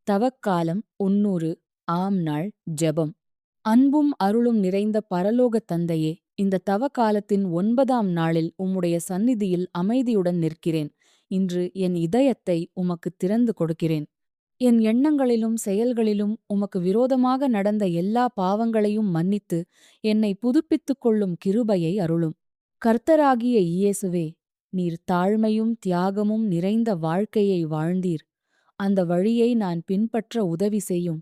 தவக்காலம் 90 ஆம் நாள் ஜெபம். அன்பும் அருளும் நிறைந்த பரலோக தந்தையே, இந்த தவக்காலத்தின் 9ஆம் நாளில் உம்முடைய சந்நிதியில் அமைதியுடன் நிற்கிறேன். இன்று என் இதயத்தை உமக்குத் திறந்து கொடுக்கிறேன். என் எண்ணங்களிலும் செயல்களிலும் உமக்கு விரோதமாக நடந்த எல்லா பாவங்களையும் மன்னித்து என்னை புதுப்பித்துக் கொள்ளும் கிருபையை அருளும். கர்த்தராகிய இயேசுவே, நீர் தாழ்மையும் தியாகமும் நிறைந்த வாழ்க்கையை வாழ்ந்தீர். அந்த வழியை நான் பின்பற்ற உதவி செய்யும்.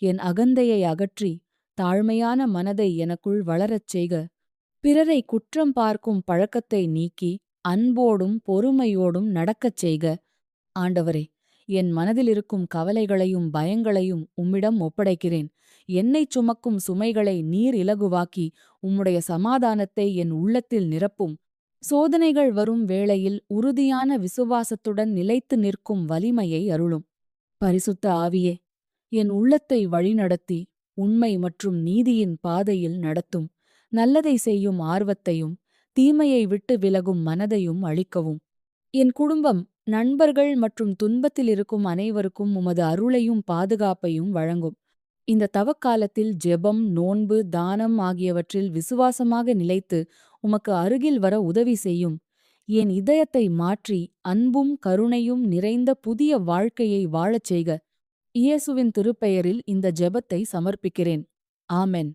என் அகந்தையை அகற்றி தாழ்மையான மனதை எனக்குள் வளரச் செய்க. பிறரை குற்றம் பார்க்கும் பழக்கத்தை நீக்கி அன்போடும் பொறுமையோடும் நடக்கச் செய்க. ஆண்டவரே, என் மனதிலிருக்கும் கவலைகளையும் பயங்களையும் உம்மிடம் ஒப்படைக்கிறேன். என்னைச் சுமக்கும் சுமைகளை நீர் இலகுவாக்கி உம்முடைய சமாதானத்தை என் உள்ளத்தில் நிரப்பும். சோதனைகள் வரும் வேளையில் உறுதியான விசுவாசத்துடன் நிலைத்து நிற்கும் வலிமையை அருளும். பரிசுத்த ஆவியே, என் உள்ளத்தை வழிநடத்தி உண்மை மற்றும் நீதியின் பாதையில் நடத்தும். நல்லதை செய்யும் ஆர்வத்தையும் தீமையை விட்டு விலகும் மனதையும் அளிக்கவும். என் குடும்பம், நண்பர்கள் மற்றும் துன்பத்தில் இருக்கும் அனைவருக்கும் உமது அருளையும் பாதுகாப்பையும் வழங்கும். இந்த தவக்காலத்தில் ஜெபம், நோன்பு, தானம் ஆகியவற்றில் விசுவாசமாக நிலைத்து உமக்கு அருகில் வர உதவி செய்யும். என் இதயத்தை மாற்றி அன்பும் கருணையும் நிறைந்த புதிய வாழ்க்கையை வாழச் செய்க. இயேசுவின் திருப்பெயரில் இந்த ஜெபத்தை சமர்ப்பிக்கிறேன். ஆமென்.